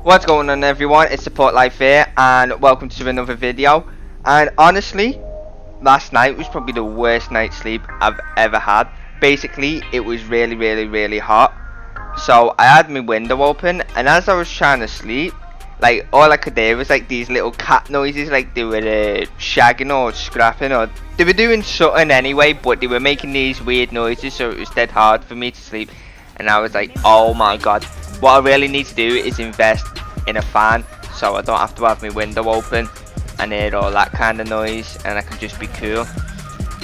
What's going on, everyone? It's Support Life here, and welcome to another video. And honestly, last night was probably the worst night's sleep I've ever had. Basically, it was really hot, so I had my window open, and as I was trying to sleep, like, all I could hear was like these little cat noises, like they were shagging or scrapping, or they were doing something anyway, but they were making these weird noises, so it was dead hard for me to sleep. And I was like, oh my god, what I really need to do is invest in a fan, so I don't have to have my window open and hear all that kind of noise, and I can just be cool.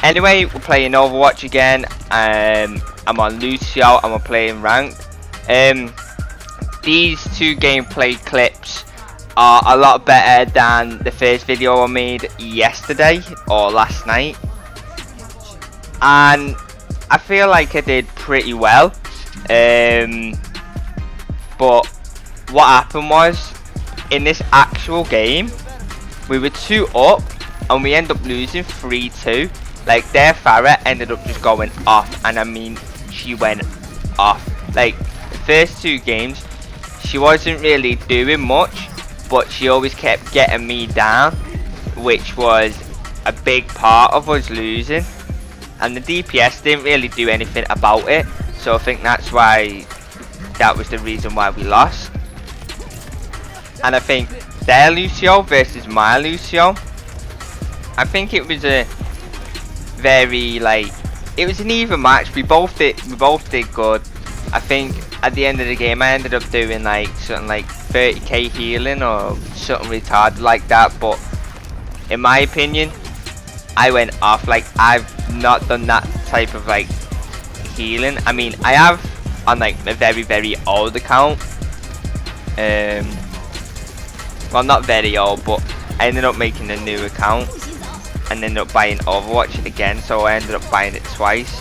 Anyway, we're playing Overwatch again. I'm on Lucio and we're playing ranked. These two gameplay clips are a lot better than the first video I made yesterday or last night, and I feel like I did pretty well. But what happened was, in this actual game, we were 2 up and we ended up losing 3-2. Like, their Pharah ended up just going off, and I mean, she went off. Like, the first 2 games, she wasn't really doing much, but she always kept getting me down, which was a big part of us losing. And the DPS didn't really do anything about it, so I think that's why, that was the reason why we lost. And I think their Lucio versus my Lucio, I think it was a very, like, it was an even match. We both did good. I think at the end of the game I ended up doing like something like 30k healing or something retarded like that, but in my opinion I went off. Like, I've not done that type of like healing. I mean, I have on like a very old account. Well, not very old, but I ended up making a new account and ended up buying Overwatch again, so I ended up buying it twice.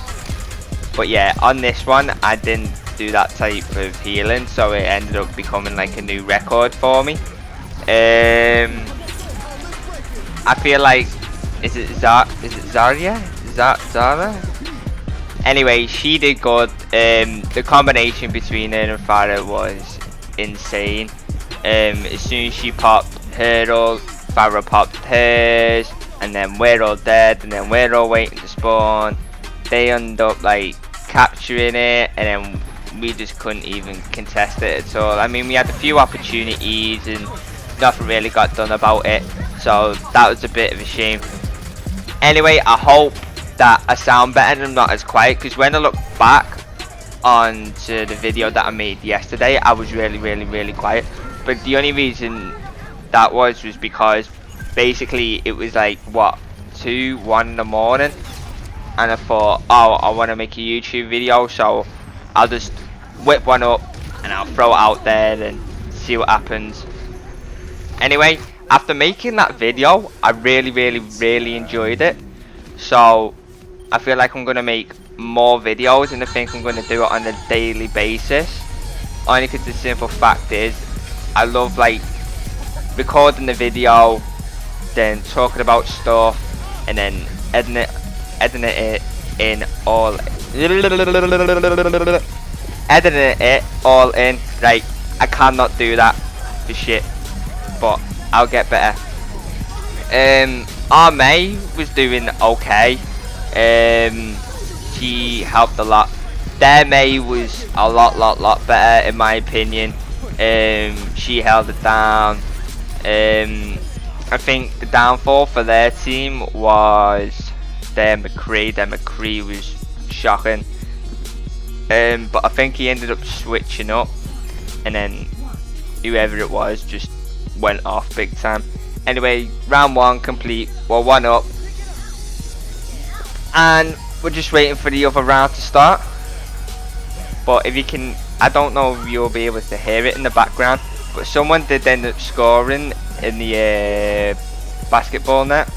But yeah, on this one I didn't do that type of healing, so it ended up becoming like a new record for me. I feel like, is it Zarya? Zara? Anyway, she did good. The combination between her and Pharah was insane. As soon as she popped her ult, Pharah popped hers, and then we're all dead, and then we're all waiting to spawn. They end up like capturing it, and then we just couldn't even contest it at all. I mean, we had a few opportunities and nothing really got done about it, so that was a bit of a shame. Anyway, I hope that I sound better and I'm not as quiet, because when I look back onto the video that I made yesterday, I was really quiet. But the only reason that was because basically it was like, what, 2, 1 in the morning, and I thought, oh, I want to make a YouTube video, so I'll just whip one up and I'll throw it out there and see what happens. Anyway, after making that video, I really enjoyed it, so I feel like I'm going to make more videos, and I think I'm going to do it on a daily basis, only because the simple fact is, I love like recording the video, then talking about stuff, and then editing it all in. Like, I cannot do that for shit, but I'll get better. Our May was doing okay. She helped a lot. Their May was a lot better in my opinion. She held it down. I think the downfall for their team was their McCree. Their McCree was shocking. But I think he ended up switching up, and then whoever it was just went off big time. Anyway, round 1 complete. We're 1 up, and we're just waiting for the other round to start. But if you can, I don't know if you'll be able to hear it in the background, but someone did end up scoring in the basketball net,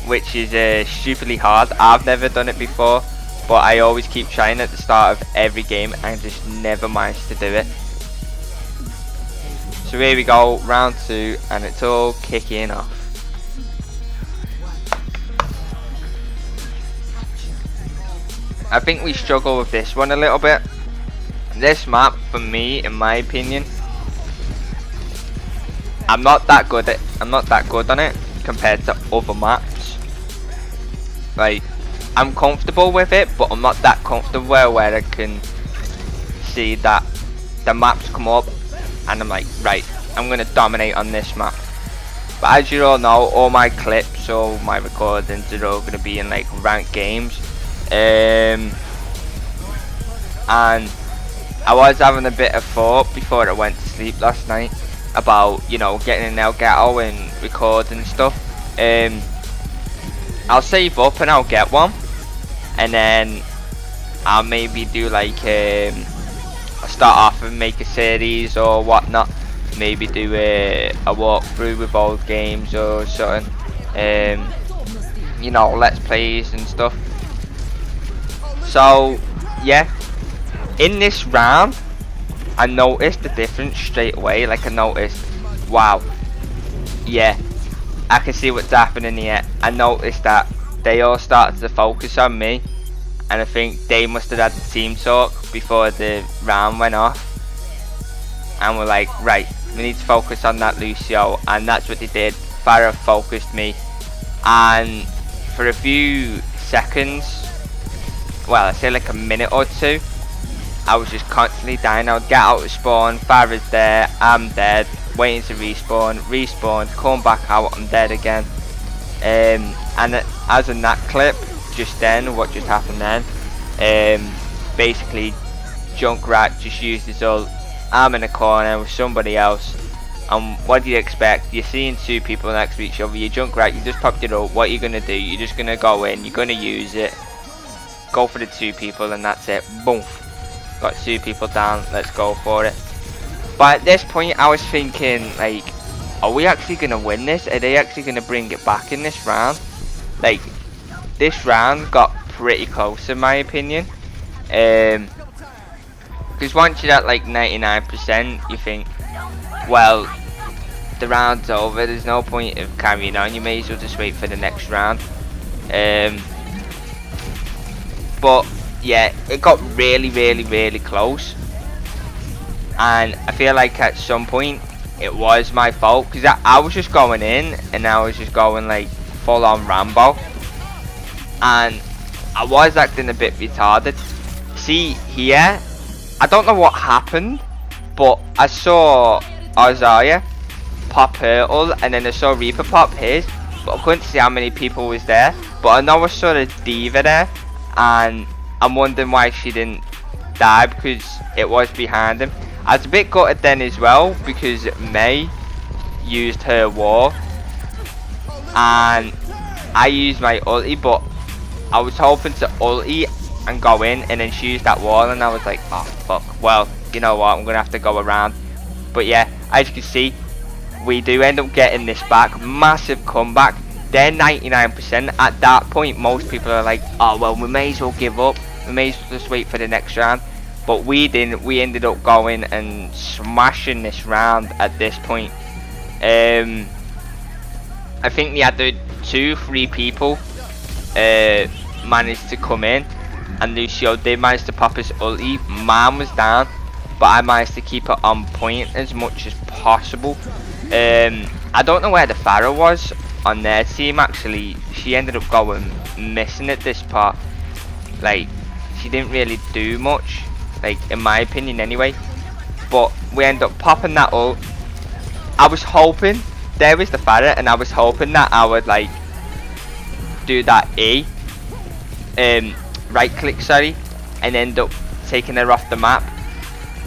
which is stupidly hard. I've never done it before, but I always keep trying at the start of every game and just never manage to do it. So here we go, round 2, and it's all kicking off. I think we struggle with this one a little bit. This map, for me, in my opinion, I'm not that good on it compared to other maps. Like, I'm comfortable with it, but I'm not that comfortable where I can see that the maps come up and I'm like, right, I'm gonna dominate on this map. But as you all know, all my clips, all my recordings are all gonna be in like ranked games. And I was having a bit of thought before I went to sleep last night about, you know, getting an Elgato and recording and stuff. I'll save up and I'll get one, and then I'll maybe do like I'll start off and make a series or whatnot. Maybe do a walkthrough with old games or something. You know, let's plays and stuff. So yeah, in this round I noticed the difference straight away. Like, I noticed, wow, yeah, I can see what's happening here. I noticed that they all started to focus on me, and I think they must have had the team talk before the round went off, and we're like, right, we need to focus on that Lucio, and that's what they did. Pharah focused me, and for a few seconds, well, I say like a minute or two, I was just constantly dying. I would get out of spawn, Pharah's there, I'm dead, waiting to respawn, come back out, I'm dead again. And as in that clip, just then, what just happened then, basically Junkrat just used his ult, I'm in a corner with somebody else, and what do you expect? You're seeing two people next to each other, you Junkrat, you just popped it up, what are you going to do? You're just going to go in, you're going to use it, go for the two people, and that's it, boom. Got two people down, let's go for it. But at this point I was thinking, like, are we actually going to win this? Are they actually going to bring it back in this round? Like, this round got pretty close in my opinion. Because once you're at like 99%, you think, well, the round's over, there's no point of carrying on, you may as well just wait for the next round. But yeah, it got really close, and I feel like at some point it was my fault, because I was just going in and I was just going like full on Rambo, and I was acting a bit retarded. See here, I don't know what happened, but I saw Azaya pop her ult, and then I saw Reaper pop his, but I couldn't see how many people was there. But I know I saw the D.Va there, and I'm wondering why she didn't die, because it was behind him. I was a bit gutted then as well, because Mei used her wall and I used my ulti, but I was hoping to ulti and go in, and then she used that wall, and I was like, oh fuck, well, you know what, I'm gonna have to go around. But yeah, as you can see, we do end up getting this back. Massive comeback. They're 99%. At that point, most people are like, oh well, we may as well give up, we may as well just wait for the next round. But we didn't. We ended up going and smashing this round at this point. I think the other 2-3 people managed to come in, and Lucio did manage to pop his ulti. Man was down, but I managed to keep it on point as much as possible. I don't know where the Pharah was on their team actually. She ended up going missing at this part. Like, she didn't really do much, like in my opinion anyway. But we end up popping that ult. I was hoping, there was the Pharah, and I was hoping that I would like do that E, right click sorry, and end up taking her off the map,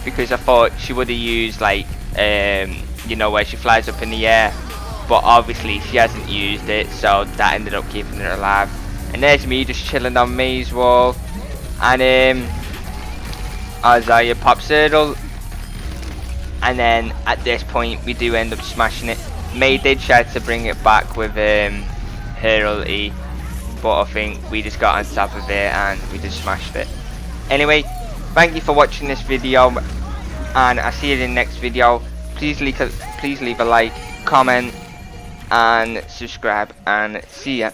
because I thought she would have used like you know, where she flies up in the air, but obviously she hasn't used it, so that ended up keeping her alive. And there's me just chilling on Mei's wall, and Azaya pops her ult, and then at this point we do end up smashing it. Mei did try to bring it back with her ulti, but I think we just got on top of it and we just smashed it. Anyway, thank you for watching this video, and I'll see you in the next video. Please leave a like, comment, and subscribe, and see ya.